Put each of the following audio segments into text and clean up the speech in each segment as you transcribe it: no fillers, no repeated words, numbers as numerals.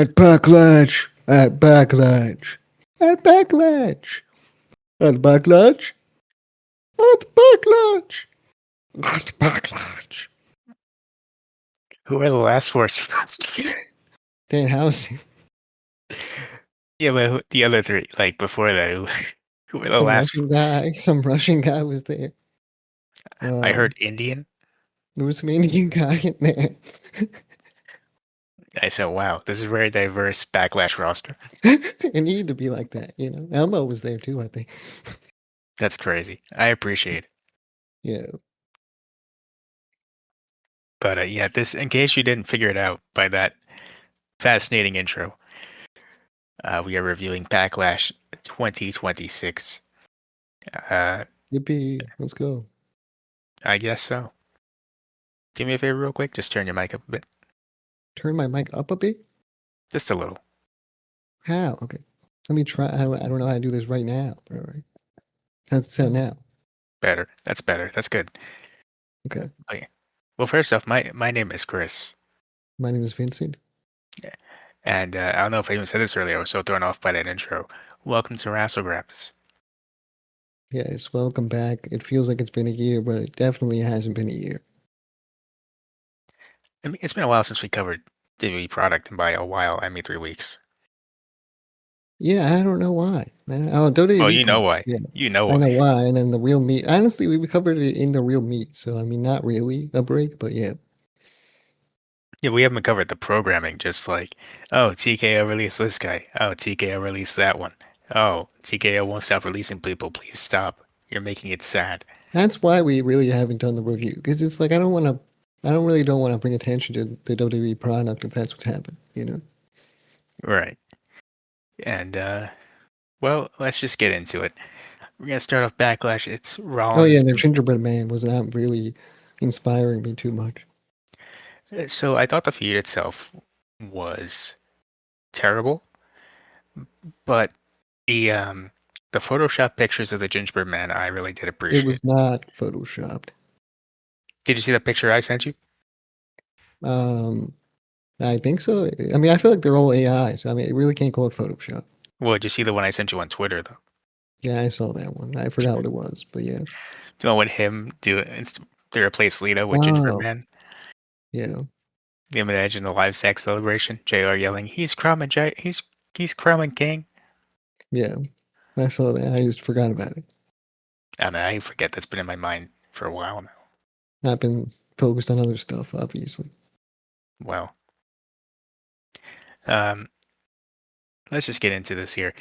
At Backlash. At Backlash. At Backlash. At Backlash. At Backlash. At Backlash. Who are the last four supposed to be? Dan House. Yeah, but the other three, like before that, who were the Some last? Russian guy. Some Russian guy was there. I heard Indian. There was some Indian guy in there. I said, "Wow, this is a very diverse Backlash roster." It needed to be like that, you know. Elmo was there too, I think. That's crazy. I appreciate it. Yeah. But yeah, this, in case you didn't figure it out by that fascinating intro, we are reviewing Backlash 2026. Yippee. Let's go. I guess so. Do me a favor real quick. Just turn your mic up a bit. Turn my mic up a bit? Just a little. How? Okay. Let me try. I don't know how to do this right now. All right. How's it sound now? Better. That's better. That's good. Okay. Okay. Well, first off, my name is Chris. My name is Vincent. And I don't know if I even said this earlier. I was so thrown off by that intro. Welcome to Wrassle Graps. Yes, welcome back. It feels like it's been a year, but it definitely hasn't been a year. I mean, it's been a while since we covered WWE product, and by a while, I mean 3 weeks. Yeah, I don't know why. Oh, WWE. Oh, you know why. Yeah, You know I know why. why. And then the real meat. Honestly, we covered it in the real meat. So, I mean, not really a break, but yeah. Yeah, we haven't covered the programming, just like, oh, TKO released this guy. Oh, TKO released that one. Oh, TKO won't stop releasing people. Please stop. You're making it sad. That's why we really haven't done the review. Because it's like, I don't want to bring attention to the WWE product if that's what's happened, you know? Right. And, well, let's just get into it. We're going to start off Backlash. It's Rollins. Oh, yeah, the gingerbread man was not really inspiring me too much. So I thought the feud itself was terrible, but the Photoshop pictures of the gingerbread man I really did appreciate. It was not photoshopped. Did you see that picture I sent you? I think so. I mean, I feel like they're all AI, so I mean, it really can't call it Photoshop. Well, did you see the one I sent you on Twitter though? Yeah, I saw that one. I forgot what it was, but yeah. You know, when him do it to replace Lita with Gingerbread Oh, Man. yeah. You imagine the live sex celebration. JR yelling, "He's crowning he's crowning king." Yeah, I saw that. I just forgot about it. And I forget that's been in my mind for a while now. I've been focused on other stuff, obviously. Well, let's just get into this here.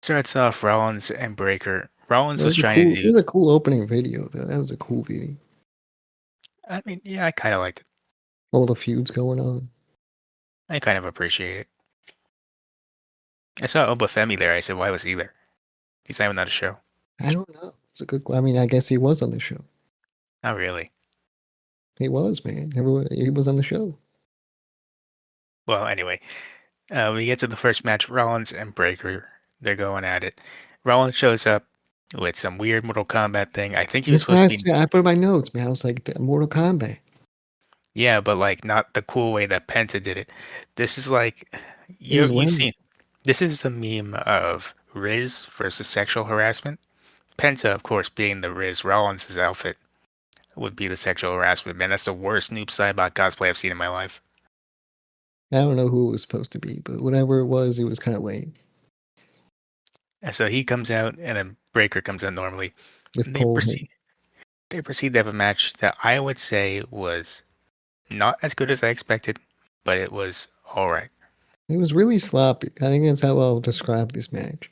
Starts off Rollins and Breaker. Rollins was trying to do. It was a cool opening video, though. That was a cool video. I mean, yeah, I kind of liked it. All the feuds going on. I kind of appreciate it. I saw Obafemi there. I said, why was he there? He's not even on the show. I don't know. It's a good. I mean, I guess he was on the show. Not really. He was, man. He was on the show. Well, anyway, we get to the first match. Rollins and Breaker. They're going at it. Rollins shows up with some weird Mortal Kombat thing. I think he was supposed to be. I put my notes, man. I was like, Mortal Kombat. Yeah, but like not the cool way that Penta did it. This is like was you've lame. seen. This is the meme of Riz versus sexual harassment. Penta, of course, being the Riz. Rollins' outfit would be the sexual harassment. Man, that's the worst Noob Saibot cosplay I've seen in my life. I don't know who it was supposed to be, but whatever it was kind of lame. And so he comes out, and then Breaker comes out normally. With They proceed to have a match that I would say was not as good as I expected, but it was all right. It was really sloppy. I think that's how I'll describe this match.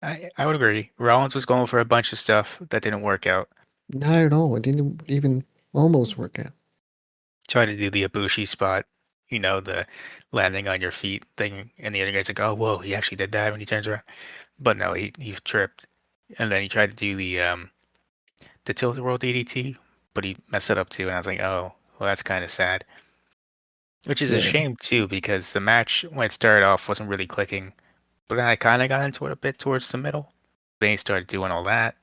I would agree. Rollins was going for a bunch of stuff that didn't work out. Not at all. It didn't even almost work out. Tried to do the Ibushi spot, you know, the landing on your feet thing, and the other guy's like, "Oh, whoa, he actually did that when he turns around." But no, he tripped, and then he tried to do the tilt-a-whirl DDT, but he messed it up too. And I was like, "Oh, well, that's kind of sad." Which is a shame too, because the match when it started off wasn't really clicking, but then I kind of got into it a bit towards the middle. Then he started doing all that,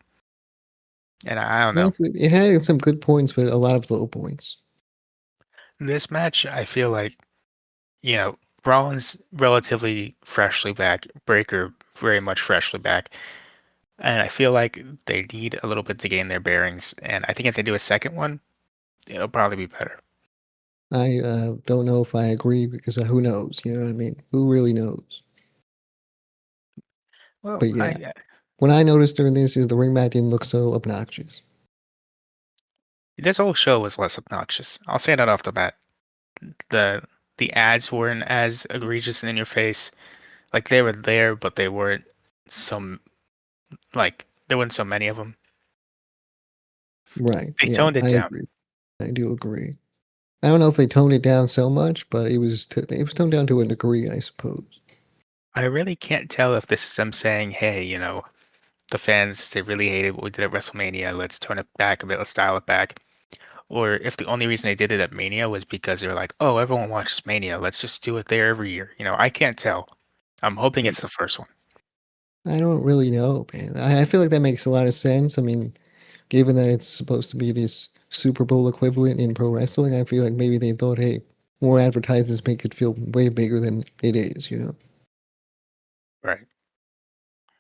and I don't know. It had some good points, but a lot of low points. This match, I feel like you know, Rollins relatively freshly back, Breaker very much freshly back, and I feel like they need a little bit to gain their bearings. And I think if they do a second one, it'll probably be better. I don't know if I agree because who knows? You know what I mean? Who really knows? Well, But yeah, what I noticed during this is the ring mat didn't look so obnoxious. this whole show was less obnoxious. I'll say that off the bat. The the ads weren't as egregious and in your face. Like they were there, but they weren't some like there weren't so many of them. Right. They Yeah, toned it I down. agree. I do agree. I don't know if they toned it down so much, but it was toned down to a degree, I suppose. I really can't tell if this is them saying, "Hey, the fans they really hated what we did at WrestleMania. Let's turn it back a bit. Let's dial it back." Or if the only reason they did it at Mania was because they were like, "Oh, everyone watches Mania. Let's just do it there every year." I can't tell. I'm hoping it's the first one. I don't really know, man. I feel like that makes a lot of sense. I mean, given that it's supposed to be this Super Bowl equivalent in pro wrestling, I feel like maybe they thought, hey, more advertisers make it feel way bigger than it is, you know? Right.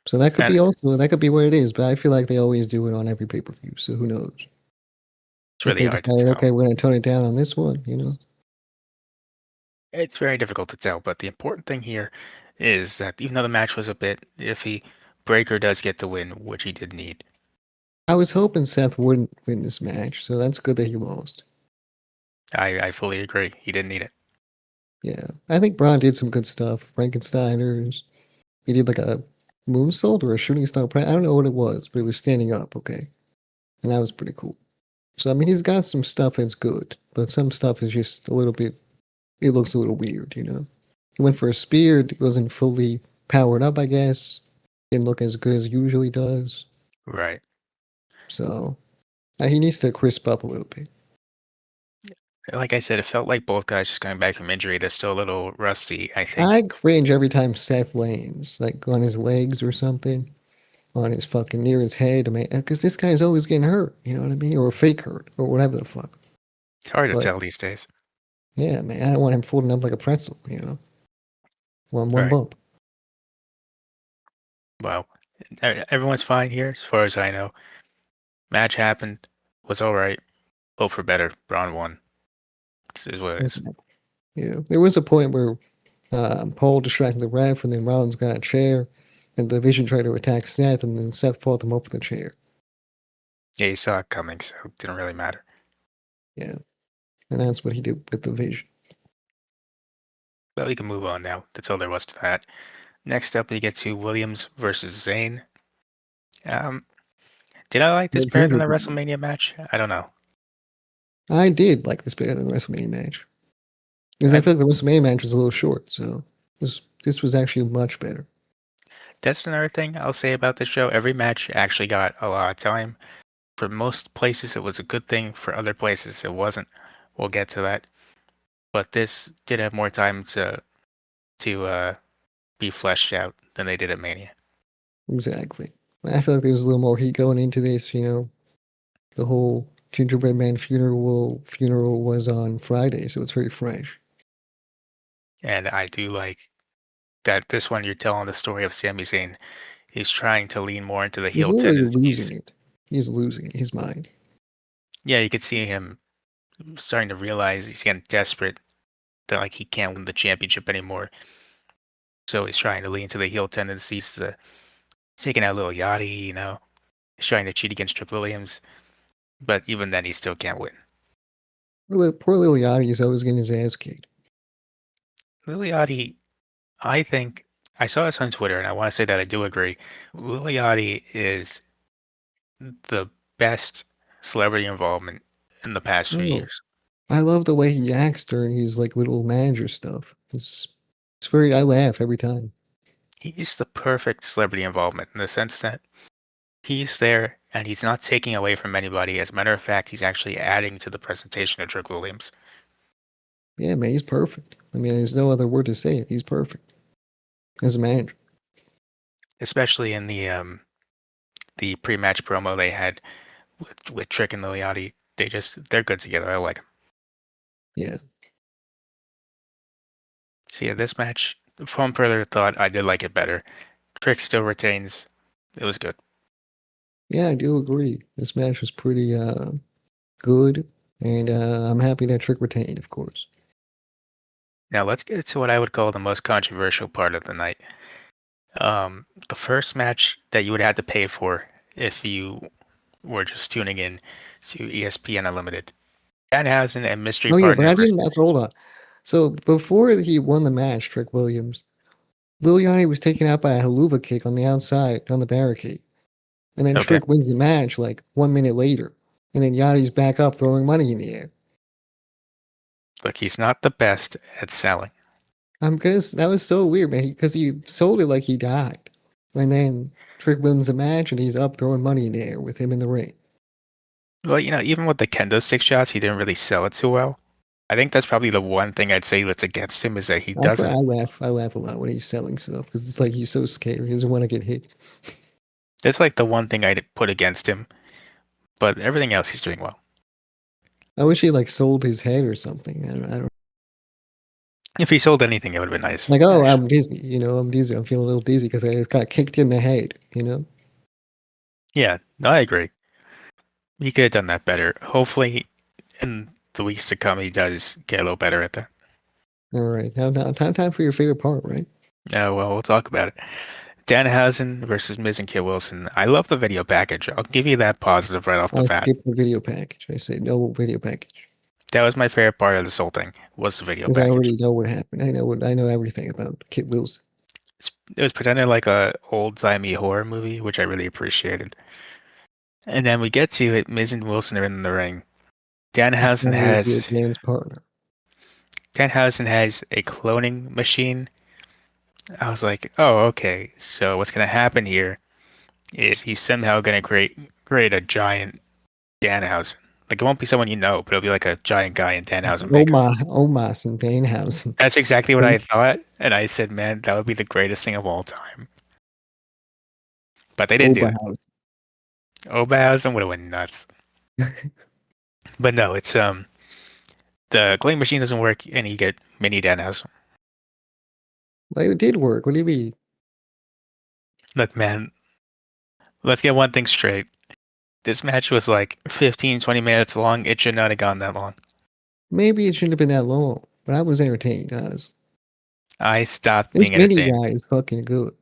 So that could And be also, that could be what it is, but I feel like they always do it on every pay per view, so who knows? it's If really they hard to decided, tell. okay, we're going to tone it down on this one, you know? It's very difficult to tell, but the important thing here is that even though the match was a bit iffy, Breaker does get the win, which he did need. I was hoping Seth wouldn't win this match, so that's good that he lost. I fully agree. He didn't need it. Yeah. I think Braun did some good stuff. Frankensteiners. He did like a moonsault or a shooting star press. I don't know what it was, but it was standing up, okay? And that was pretty cool. So, I mean, he's got some stuff that's good, but some stuff is just a little bit, it looks a little weird, you know? He went for a spear, it wasn't fully powered up, I guess. Didn't look as good as it usually does. Right. So, he needs to crisp up a little bit. Like I said, it felt like both guys just coming back from injury. They're still a little rusty, I I think. cringe every time Seth lands, like on his legs or something, on his fucking near his head. I mean, because this guy's always getting hurt, you know what I mean? Or fake hurt, or whatever the fuck. It's hard to But tell these days. yeah, man, I don't want him folding up like a pretzel, you know? One Right. bump. Well, everyone's fine here, as far as I know. Match happened, was all right. Hope for better. Braun won. This is what it is. Exactly. Yeah, there was a point where Paul distracted the ref, and then Rollins got a chair, and the Vision tried to attack Seth, and then Seth fought them up with the chair. Yeah, you saw it coming, so it didn't really matter. Yeah, and that's what he did with the Vision. But we can move on now. That's all there was to that. Next up, we get to Williams versus Zayn. Um, did I like this Then better than Ginger the beat him. WrestleMania match? I don't know. I did like this better than the WrestleMania match because I I, feel like the WrestleMania match was a little short, so this was actually much better. that's another thing I'll say about this show. Every match actually got a lot of time. For most places, it was a good thing. For other places, it wasn't. We'll get to that. But this did have more time to be fleshed out than they did at Mania. Exactly. I feel like there was a little more heat going into this. You know, the whole gingerbread man funeral was on Friday, so it's very fresh. And I do like that this one you're telling the story of Sami Zayn. He's trying to lean more into the He's heel literally losing tendencies. it. He's losing his mind. Yeah, you could see him starting to realize he's getting desperate that like he can't win the championship anymore. So he's trying to lean to the heel tendencies. Taking out little Yachty, he's trying to cheat against Triple Williams, but even then he still can't win. Poor little Yachty is always getting his ass kicked. Lil Yachty, I think I saw this on Twitter, and I want to say that I do agree. Lil Yachty is the best celebrity involvement in the past few Oh, years. I love the way he acts during his like little manager stuff. It's very. I laugh every time. He's the perfect celebrity involvement in the sense that he's there and he's not taking away from anybody. As a matter of fact, he's actually adding to the presentation of Trick Williams, Yeah, man, he's perfect. I mean, there's no other word to say it. He's perfect as a manager. especially in the pre-match promo they had with Trick and Lil Yachty. They're good together. I like them. Yeah. So yeah, this match, from further thought, I did like it better. Trick still retains. It was good. Yeah, I do agree. This match was pretty good, and I'm happy that Trick retained, of course. Now let's get to what I would call the most controversial part of the night. The first match that you would have to pay for if you were just tuning in to ESPN Unlimited. Danhausen and Mystery Oh yeah, but Partner I didn't. versus. Hold on. So before he won the match, Trick Williams, Lil Yachty was taken out by a haluva kick on the outside on the barricade, and then Okay, Trick wins the match like 1 minute later, and then Yachty's back up throwing money in the air. look, he's not the best at selling. That was so weird, man, because he sold it like he died, and then Trick wins the match and he's up throwing money in the air with him in the ring. Well, even with the kendo stick shots, he didn't really sell it too well. I think that's probably the one thing I'd say that's against him is that he That's why doesn't. I laugh a lot when he's selling stuff because it's like he's so scared. He doesn't want to get hit. That's like the one thing I'd put against him, but everything else he's doing well. I wish he like sold his head or something. I don't If he sold anything, it would have been nice, like. Oh, actually. I'm dizzy. I'm dizzy. I'm feeling a little dizzy because I just got kicked in the head. Yeah, no, I agree. He could have done that better. Hopefully, in the weeks to come, he does get a little better at that. All right, now time for your favorite part, right? Well, we'll talk about it. Danhausen versus Miz and Kid Wilson. I love the video package. I'll give you that positive right off the I bat. skipped the video package. I say no video package That was my favorite part of this whole thing, was the video because I package. already know what happened. I know everything about Kit Wilson. It was pretended like a old-timey horror movie, which I really appreciated. And then we get to it, Miz and Wilson are in the ring. This Danhausen guy is your has man's partner. Danhausen has a cloning machine. I was like, oh, okay. So what's gonna happen here is he's somehow gonna create a giant Danhausen. Like it won't be someone you know, but it'll be like a giant guy in Danhausen makeup. Omas and Danhausen. That's exactly what I thought, and I said, man, that would be the greatest thing of all time. But they didn't do it. Oberhausen. Oberhausen would have went nuts. But no, it's the cloning machine doesn't work, and you get mini Danhausen. Well, it did work. What do you mean? Look, man, let's get one thing straight. This match was like 15, 20 minutes long. It should not have gone that long. Maybe it shouldn't have been that long, but I was entertained, honestly. I stopped This being mini entertained. guy is fucking good.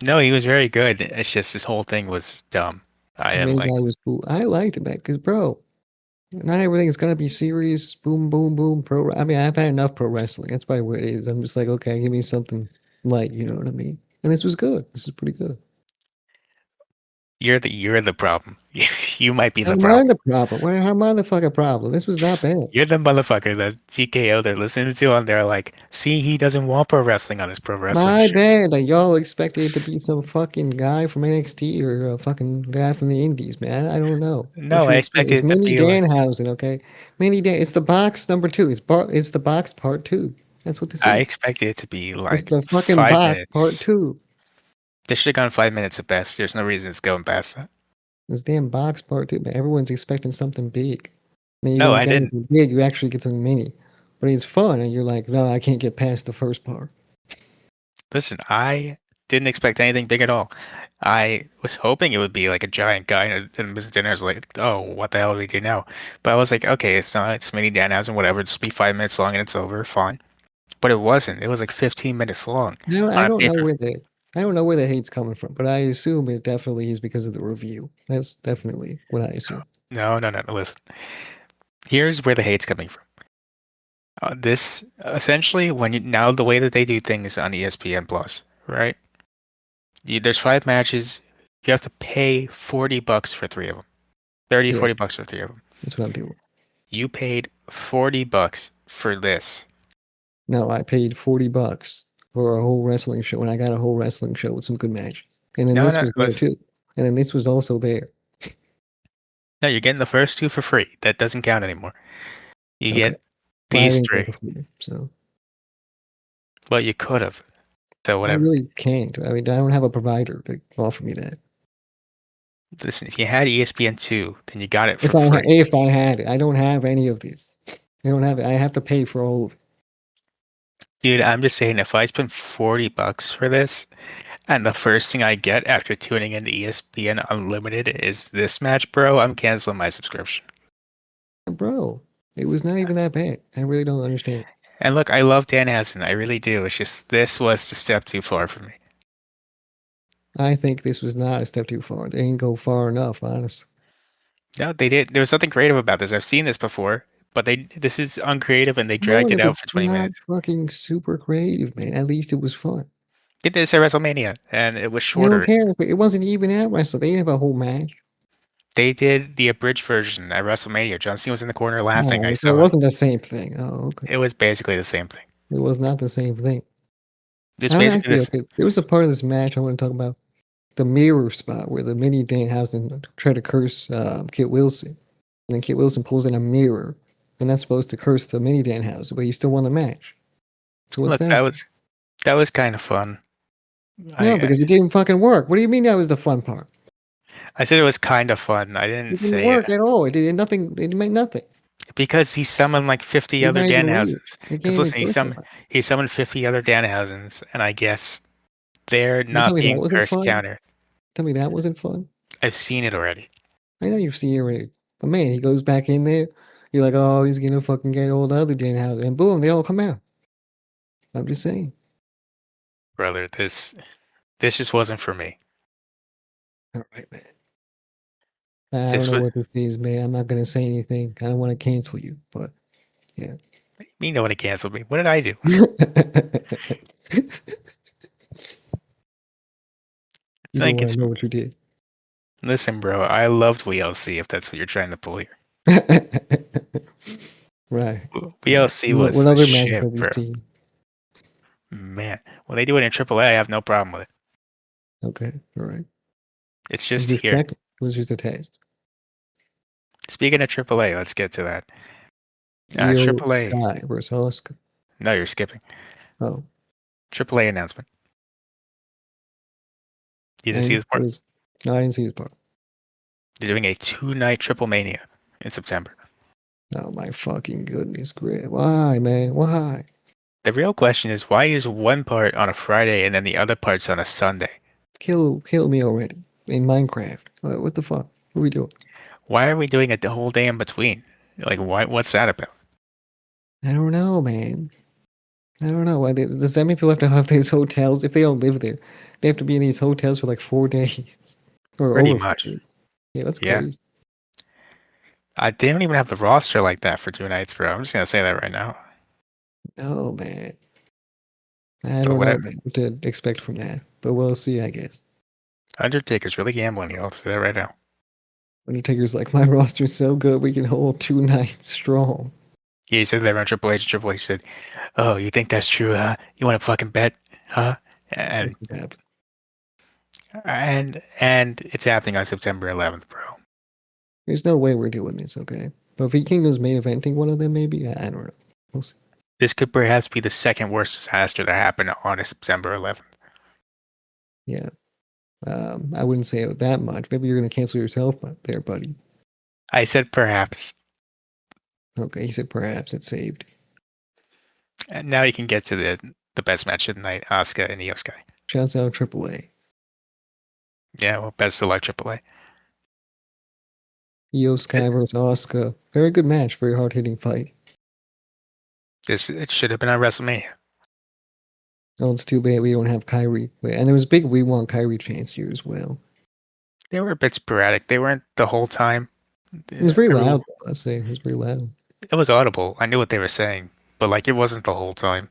No, he was very good. It's just this whole thing was dumb. I The didn't mini like guy it. was cool. I liked it, man, because, bro, not everything is gonna be serious. Boom, boom, boom. I mean, I've had enough pro wrestling. That's probably what it is. I'm just like, okay, give me something light. You know what I mean? And this was good. This is pretty good. You're the problem. You might be the Am I problem. the problem? Well, how am I the fucking problem? This was not bad. You're the motherfucker that TKO they're listening to, and they're like, "See, he doesn't want pro wrestling on his pro wrestling My shit." bad. Like y'all expected it to be some fucking guy from NXT or a fucking guy from the Indies, man. I don't know what No, I you expect. expected It's it to Mini be like. Danhausen, okay? Mini Dan. It's the box number two. It's the box part two. That's what this I is. expected it to be It's like the fucking five box part minutes. two. This should have gone 5 minutes at best. There's no reason it's going past that. This damn box part two, man. Everyone's expecting something big. Then you No, don't I get didn't. anything big. You actually get something mini, but it's fun, and you're like, no, I can't get past the first part. Listen, I didn't expect anything big at all. I was hoping it would be like a giant guy, and Mr. Dinner's like, oh, what the hell do we do now? But I was like, okay, it's not, it's mini Danhausen, whatever. It's be 5 minutes long and it's over, fine. But it wasn't. It was like 15 minutes long I on a don't know paper. I don't know where the hate's coming from, but I assume it definitely is because of the review. That's definitely what I assume. No, no, no, no. Listen, here's where the hate's coming from. This essentially, now the way that they do things on ESPN Plus, right? There's 5 matches. You have to pay $40 for three of them. 30, Yeah, $40 for three of them. that's what I'm doing. You paid $40 for this. No, I paid $40 for a whole wrestling show, and I got a whole wrestling show with some good matches. And then No, this no, was there listen. too. And then this was also there. No, you're getting the first two for free. That doesn't count anymore. You Okay. get Well, I these didn't go three. for free, so Well, you could have. So I whatever. really can't. I mean, I don't have a provider to offer me that. Listen, if you had ESPN2, then you got it for free. If I had it, I don't have any of these. I don't have it. I have to pay for all of it. Dude, I'm just saying, if I spend $40 for this, and the first thing I get after tuning into ESPN Unlimited is this match, bro, I'm canceling my subscription. Bro, it was not even that bad. I really don't understand. And look, I love Danhausen, I really do. It's just this was a step too far for me. I think this was not a step too far. They didn't go far enough, honestly. No, they did. There was something creative about this. I've seen this before, but this is uncreative, and they No, dragged it if out it's for 20 not minutes. fucking super creative, man, at least it was fun. Did this at WrestleMania, and it was I don't shorter. care. It wasn't even at Wrestle. They didn't have a whole match. They did the abridged version at WrestleMania. John Cena was in the corner laughing. I Oh, so it saw it. wasn't the same thing. Oh, okay. It was basically the same thing. It was not the same thing. It's I'm basically actually this. okay. There was a part of this match I want to talk about. The mirror spot where the mini Danhausen tried to curse Kit Wilson. And then Kit Wilson pulls in a mirror. And that's supposed to curse the mini Danhausen, but he still won the match. So what's Look, that? that was kind of fun. No, I because it didn't fucking work. What do you mean that was the fun part? I said it was kind of fun. I didn't It didn't say work at all. It did nothing. It meant nothing. because he summoned like 50 He's other not even real. Danhausens. He can't Because even listen, curse nobody. he summoned 50 other Danhausens, and I guess they're You tell not me that being wasn't curse fun? countered. Tell me that wasn't fun? I've seen it already. I know you've seen it already. But man, he goes back in there. You're like, oh, he's gonna fucking get all the other Danhausen. And boom, they all come out. I'm just saying. Brother, this just wasn't for me. All right, man. I don't This know was what this is, man. I'm not gonna say anything. I don't want to cancel you, but yeah. you know when it canceled me. What did I do? You don't Think want it's to know what you did. listen, bro. I loved WLC if that's what you're trying to pull here. Right, right. WLC What was the other matches shit, have you bro. seen? Man, when they do it in AAA, I have no problem with it. Okay, all right. It's I'm just just here. checking. It was just a test. Speaking of AAA, let's get to that. Io AAA. Sky versus Asuka. No, you're skipping. Oh, AAA announcement. You didn't see and this what part? is? No, I didn't see this part. They're doing a 2-night Triple Mania in September. Oh my fucking goodness, great. Why, man? Why? The real question is why is one part on a Friday and then the other part's on a Sunday? Kill me already in Minecraft. What the fuck? What are we doing? Why are we doing it the whole day in between? Like, why? What's that about? I don't know, man. I don't know. Does that mean people have to have these hotels if they don't live there? They have to be in these hotels for like 4 days or Pretty over four much. days. Yeah, that's Yeah. crazy. They don't even have the roster like that for 2 nights, bro. I'm just gonna say that right now. Oh man, I But don't know, whatever. man, what to expect from that. But we'll see, I guess. Undertaker's really gambling, y'all. I'll say that right now. Undertaker's like, my roster's so good, we can hold 2 nights strong. Yeah, he said that around Triple H. Triple H said, "Oh, you think that's true, huh? You want to fucking bet, huh?" That's And what happened. and it's happening on September 11th, bro. There's no way we're doing this, okay? But if Kingdom's main eventing one of them, maybe I don't know. We'll see. This could perhaps be the second worst disaster that happened on September 11th. Yeah, I wouldn't say it that much. Maybe you're gonna cancel yourself, there, buddy. I said perhaps. Okay, he said perhaps it's saved. And now you can get to the best match of the night, Asuka and Io Sky. Shouts out AAA. Yeah, well, best of luck, Triple A. Io Sky versus Asuka. Very good match. Very hard hitting fight. It should have been on WrestleMania. Oh, it's too bad we don't have Kyrie. And there was big We Want Kyrie chants here as well. They were a bit sporadic. They weren't the whole time. It was very Through loud, though, I say. It was very loud. it was audible. I knew what they were saying, but like it wasn't the whole time,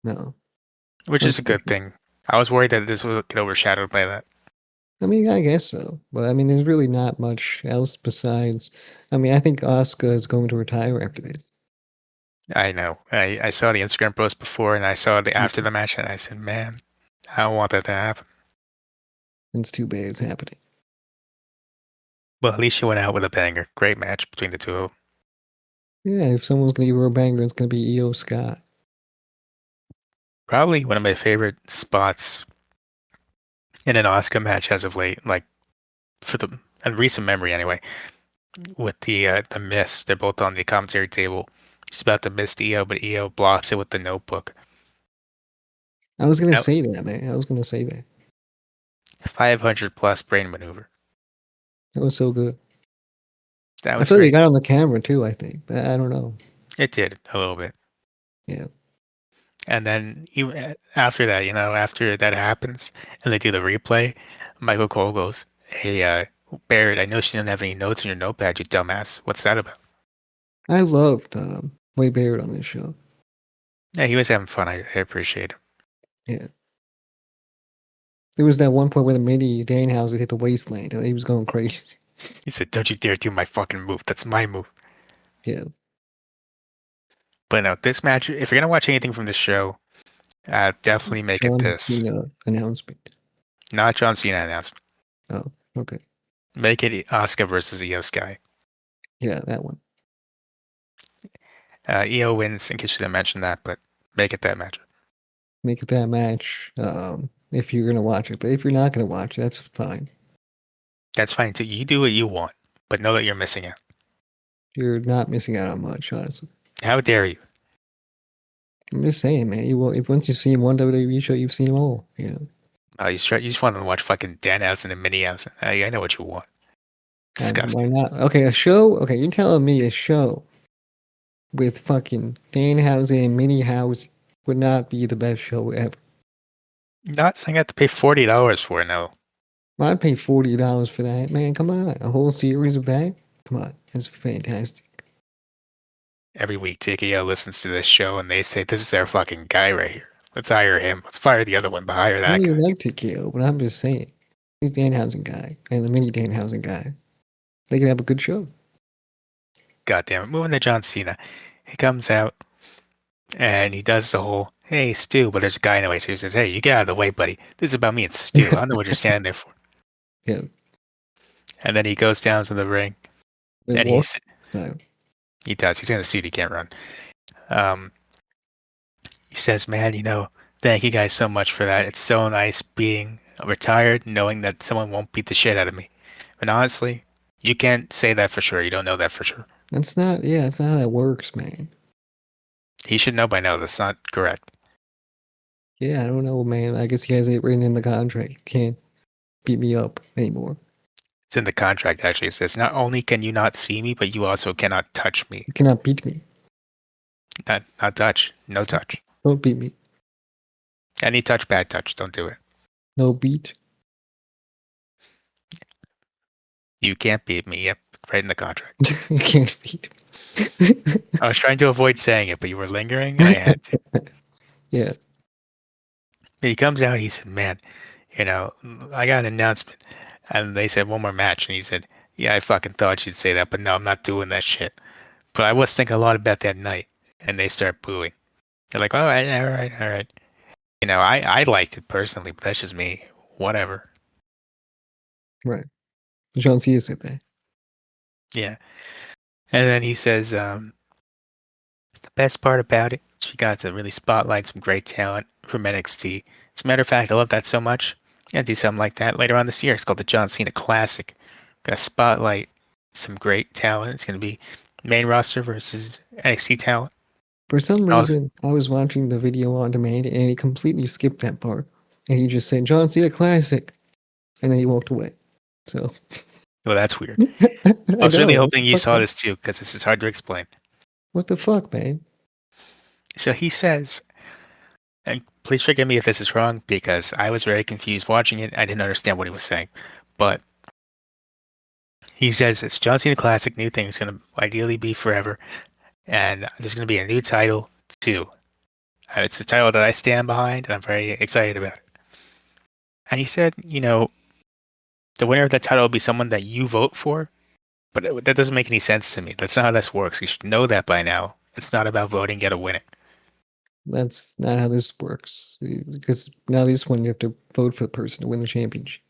No, which is a good unfortunately. thing. I was worried that this would get overshadowed by that. I mean, I guess so. But I mean, there's really not much else besides. I mean, I think Asuka is going to retire after this. I know. I saw the Instagram post before, and I saw the after the match, and I said, "Man, I don't want that to happen." It's too bad it's happening. Well, at least she went out with a banger. Great match between the two of them. Yeah, if someone's leaving a banger, it's going to be Io Sky. Probably one of my favorite spots in an Oscar match as of late, like for the in recent memory anyway. With the miss, they're both on the commentary table. She's about to miss Io, but Io blocks it with the notebook. I was gonna Nope. say that, man. I was gonna say that. 500 plus brain maneuver. That was so good. That I was feel like you great. got on the camera too. I think, but I don't know. It did a little bit. Yeah, And then even after that, after that happens and they do the replay, Michael Cole goes, "Hey, Barrett, I know she didn't have any notes in your notepad, you dumbass. What's that about?" I loved Wade Barrett on this show. Yeah, he was having fun. I appreciate him. Yeah, there was that one point where the mini Danhausen hit the wasteland, and he was going crazy. He said, "Don't you dare do my fucking move. That's my move." Yeah, But no, this match, if you're gonna watch anything from this show, definitely make it John this. Cena announcement. Not John Cena announcement. Oh, okay. Make it Asuka versus Io Sky. Yeah, that one. Io wins, in case you didn't mention that, but make it that match. Make it that match. If you're gonna watch it, but if you're not gonna watch, that's fine. That's fine too. You do what you want, but know that you're missing out. You're not missing out on much, honestly. How dare you? I'm just saying, man. You will, if once you've seen one WWE show, you've seen them all. You know, Oh, you just want to watch fucking Dan House and a Mini House. I know what you want. why Disgusting. not? Okay, a show. Okay, you're telling me a show with fucking Danhausen and Mini House would not be the best show ever. Not saying I have to pay $40 for it. No, I'd pay $40 for that, man. Come on, a whole series of that. Come on, it's fantastic. every week TKO listens to this show and they say this is our fucking guy right here. Let's hire him. Let's fire the other one, but hire I don't that even guy. like TKO, but I'm just saying, he's Danhausen guy and the Mini Danhausen guy. They could have a good show. God damn it. Moving to John Cena. He comes out and he does the whole, "Hey, Stu," but there's a guy anyway, so he says, "Hey, you get out of the way, buddy. This is about me and Stu. I don't know what you're standing there for." Yeah, And then he goes down to the ring they and walk style. he does. He's in a suit. He can't run. Um, he says, "Man, thank you guys so much for that. It's so nice being retired, knowing that someone won't beat the shit out of me. But honestly, you can't say that for sure. You don't know that for sure." That's not. Yeah, that's not how that works, man. He should know by now that's not correct. Yeah, I don't know, man. I guess he has it written in the contract. You can't beat me up anymore. It's in the contract, actually. It says, "Not only can you not see me, but you also cannot touch me." You cannot beat me. Not touch. No touch. Don't beat me. Any touch, bad touch. Don't do it. No beat. You can't beat me. Yep. Right in the contract. You can't beat I was trying to avoid saying it, but you were lingering and I had to. Yeah. He comes out, he said, "Man, I got an announcement." And they said, "One more match." And he said, "Yeah, I fucking thought you'd say that, but no, I'm not doing that shit. But I was thinking a lot about that night." And they start booing. They're like, "All right, all right, all right." I liked it personally, but that's just me. Whatever. Right. John Cena said that. Yeah. And then he says, "The best part about it, she got to really spotlight some great talent from NXT. As a matter of fact, I love that so much. I'm gonna do something like that later on this year. It's called the John Cena Classic. Gonna spotlight some great talent. It's gonna be main roster versus NXT talent." For some Also, reason, I was watching the video on demand and he completely skipped that part. And he just said, John Cena Classic. And then he walked away. So, well, that's weird. I I was know. really What hoping the you fuck, saw man? this too, because this is hard to explain. What the fuck, man? So he says, and please forgive me if this is wrong, because I was very confused watching it. I didn't understand what he was saying. But he says it's John Cena Classic, new thing. It's going to ideally be forever. And there's going to be a new title, too. It's a title that I stand behind, and I'm very excited about it. And he said, the winner of that title will be someone that you vote for. But that doesn't make any sense to me. That's not how this works. You should know that by now. It's not about voting, get a winner. That's not how this works. Because now this one, you have to vote for the person to win the championship.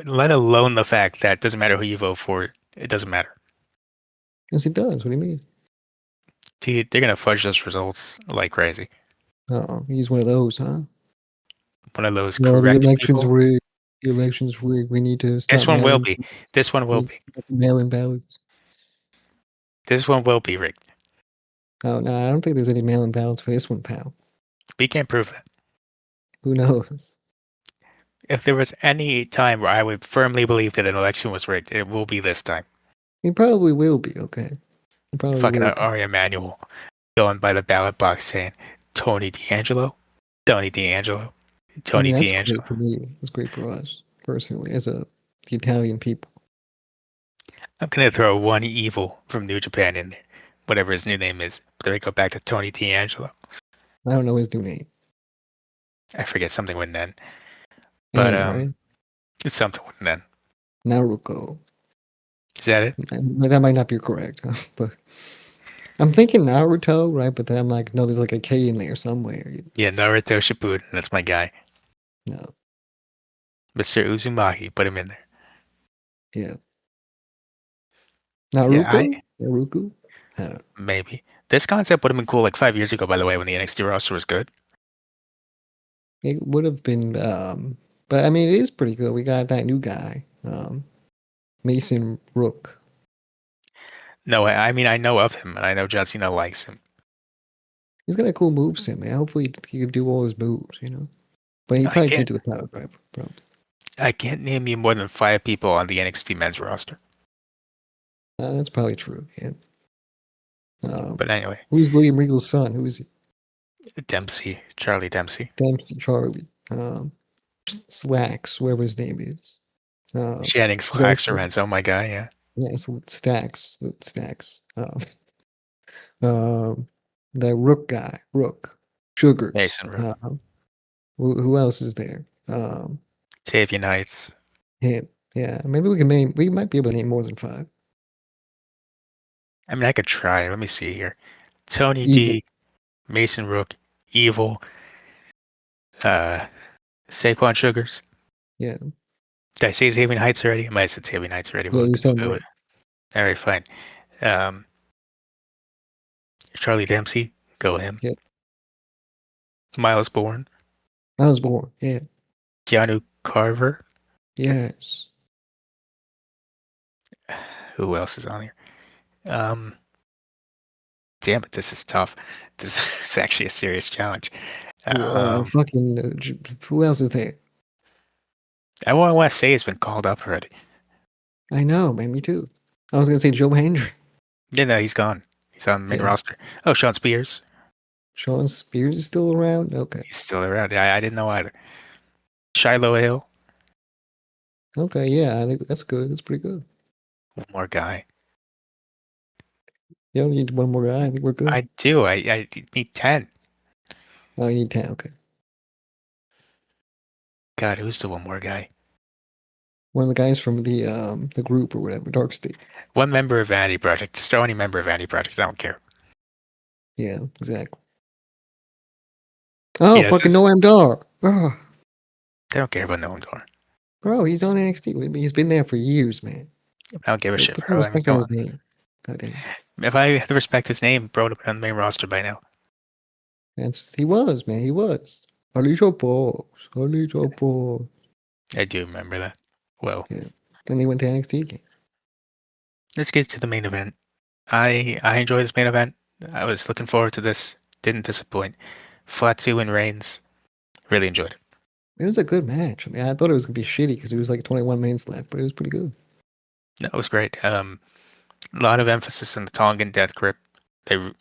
Let alone the fact that it doesn't matter who you vote for, it doesn't matter. Yes, it does. What do you mean? Dude, they're going to fudge those results like crazy. Oh, he's one of those, huh? One of those No, the correct election's people. rigged. The election's rigged. We need to This stop one will mailing. be. This one will be. Mail-in ballots. This one will be rigged. Oh no, I don't think there's any mail-in ballots for this one, pal. We can't prove that. Who knows? If there was any time where I would firmly believe that an election was rigged, it will be this time. He probably will be, okay? He probably Fucking will be. Ari Emanuel going by the ballot box saying Tony D'Angelo, Tony D'Angelo, I Tony mean, that's great D'Angelo. for me. It's great for us, personally, as the Italian people. I'm gonna throw one evil from New Japan in there, whatever his new name is. But then we go back to Tony D'Angelo. I don't know his new name. I forget something with Nen, but N, right? it's something with Nen. Naruko. Is that it? That might not be correct, but I'm thinking Naruto, right? But then I'm like, no, there's like a K in there somewhere. Yeah, Naruto Shippuden. That's my guy, No, Mr. Uzumaki. Put him in there. yeah, Yeah, Naruko. I don't know. maybe this concept would have been cool like 5 years ago. By the way, when the NXT roster was good. It would have been, but I mean, it is pretty good. We got that new guy, Mason Rook. No, I mean I know of him, and I know John Cena likes him. He's got a cool moveset, man. Hopefully, he can do all his moves, you know. But he I probably can't can't. do the power driver, probably. I can't name you more than 5 people on the NXT men's roster. That's probably true. Yeah. Um, But anyway, who's William Regal's son? Who is he? Dempsey, Charlie Dempsey, Dempsey Charlie. Slacks, whatever his name is. Channing He's Slacks, also Lorenzo, my guy. Yeah, yeah, so Stacks. Um, the Rook guy, Rook, Sugars. Mason Rook, Who else is there? Tavian Knights. Him. Yeah, maybe we can name. We might be able to name more than five. I mean, I could try. Let me see here. Tony Evil. D, Mason Rook, Evil, uh, Saquon Sugars. Yeah, Did I say Tavian Heights already? I might have said Tavian Heights already, but yeah. we You can said go with right. it. All right, fine. Um, Charlie Dempsey, go him. Yeah, Miles Bourne, I was born. Yeah, Keanu Carver. yes. Who else is on here? Um, damn it, this is tough. This is actually a serious challenge. Um, Fucking. Who else is there? Everyone I want to say has been called up already. I know, man. Me too. I was gonna say Joe Hendry. Yeah, no, he's gone. He's on the main Yeah. roster. Oh, Sean Spears. Sean Spears is still around. Okay. He's still around. I didn't know either. Shiloh Hill. Okay. Yeah, I think that's good. That's pretty good. One more guy. You don't need one more guy. I think we're good. I do. I need 10. Oh, you need 10. Okay. God, who's the one more guy? One of the guys from the group or whatever, Dark State. One member of Vanity Project. Just throw any member of Vanity Project. I don't care. Yeah, exactly. Oh, Yeah, fucking Noam Dar. they don't care about Noam Dar. Bro, he's on NXT. He's been there for years, man. I don't give a shit, Put some bro. I mean, respect come on on. his name. God damn. If I had to respect his name, bro, would have been on the main roster by now. He was, man. He was. Alicia Fox. Alicia Fox. I do remember that. Well, Yeah. And they went to NXT again. let's get to the main event. I enjoyed this main event. I was looking forward to this. Didn't disappoint. Fatu and Reigns. Really enjoyed it. It was a good match. I mean, I thought it was gonna be shitty because it was like 21 minutes left, but it was pretty good. No, it was great. A lot of emphasis on the Tongan death grip.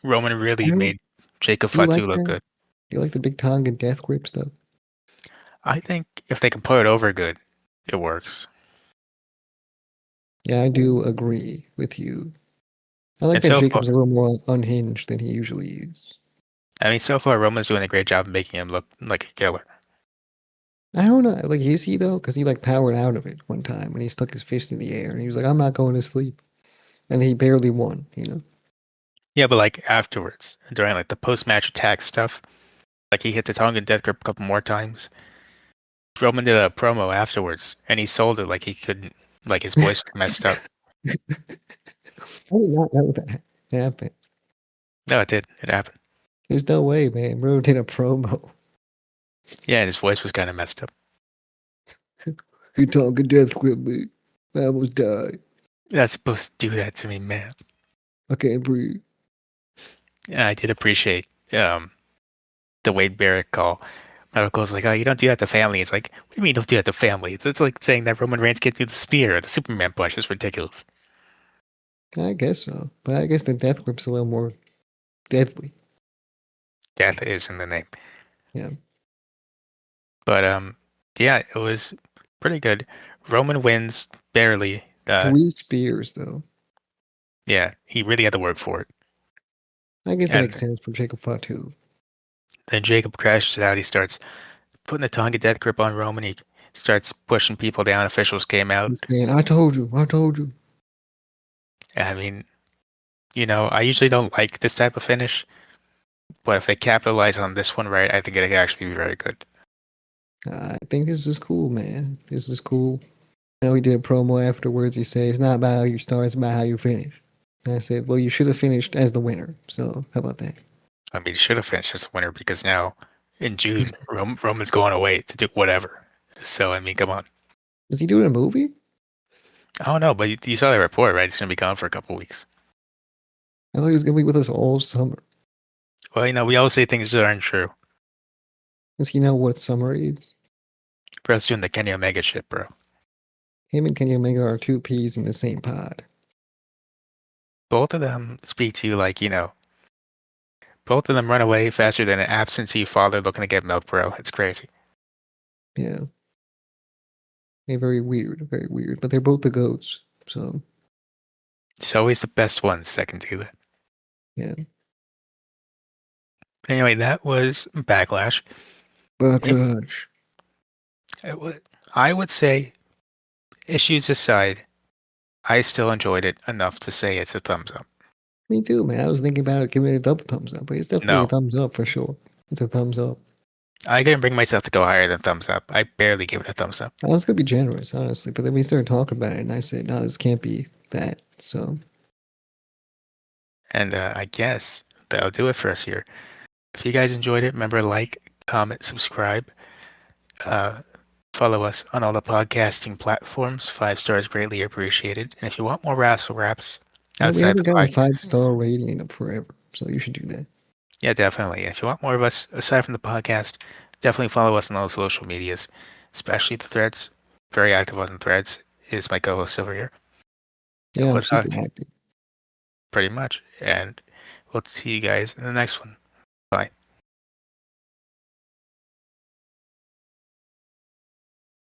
Roman I really don't. made Jacob Do you like Fatu look that? good. Do you like the big tongue and death grip stuff? I think if they can put it over good, it works. Yeah, I do agree with you. I like And that so far, Jacob's a little more unhinged than he usually is. I mean, so far Roman's doing a great job of making him look like a killer. I don't know. Like, is he though? Because he like powered out of it one time when he stuck his fist in the air and he was like, "I'm not going to sleep," and he barely won. You know? Yeah, but like afterwards, during like the post-match attack stuff, like he hit the Tongan death grip a couple more times. Roman did a promo afterwards, and he sold it like he couldn't, like his voice was messed up. I did not know that happened. No, it did. It happened. There's no way, man. Bro did a promo. Yeah, and his voice was kind of messed up. You talking death grip me? I almost died. You're not supposed to do that to me, man. I can't breathe. And I did appreciate the Wade Barrett call. Miracle's like, oh, you don't do that to family. It's like, what do you mean you don't do that to family? It's like saying that Roman Reigns can't do the spear or the Superman punch. It's ridiculous. I guess so, but I guess the death grip's a little more deadly. Death is in the name. Yeah, But yeah, it was pretty good. Roman wins barely. 3 spears though. Yeah, he really had to work for it. I guess that makes And sense for Jacob Fatu. then Jacob crashes out. He starts putting the tongue of death grip on Roman. He starts pushing people down. Officials came out. He's saying, "I told you, I told you." I mean, I usually don't like this type of finish, but if they capitalize on this one right, I think it could actually be very good. I think this is cool, man. This is cool. I know he did a promo afterwards. He said, "It's not about how you start; it's about how you finish." And I said, "Well, you should have finished as the winner." So how about that? I mean, he should have finished as a winner because now in June, Roman's going away to do whatever. So, I mean, come on. Is he doing a movie? I don't know, but you saw the report, right? He's going to be gone for a couple weeks. I thought he was gonna be with us all summer. Well, we always say things that aren't true. Does he know what summer is? Bro's doing the Kenny Omega shit, bro. Him and Kenny Omega are two peas in the same pod. Both of them speak to you like, both of them run away faster than an absentee father looking to get milk, bro. It's crazy. Yeah. They're very weird, very weird. But they're both the goats. So It's always the best ones that can do that. yeah. But anyway, that was Backlash. Backlash. I would say, issues aside, I still enjoyed it enough to say it's a thumbs up. Me too, man. I was thinking about it, giving it a double thumbs up, but it's definitely a No, thumbs up for sure. It's a thumbs up. I couldn't bring myself to go higher than thumbs up. I barely give it a thumbs up. I was gonna be generous, honestly, but then we started talking about it, and I said, "No, this can't be that." So And I guess that'll do it for us here. If you guys enjoyed it, remember like, comment, subscribe. Uh, follow us on all the podcasting platforms. 5 stars greatly appreciated. And if you want more Wrassle Graps yeah, we outside the haven't gotten a podcast, 5-star rating in forever, so you should do that. yeah, definitely. If you want more of us aside from the podcast, definitely follow us on all social medias, especially the threads. Very active on the threads is my co-host over here. Yeah, I'm We'll super talk to you active. pretty much. And we'll see you guys in the next one. Bye.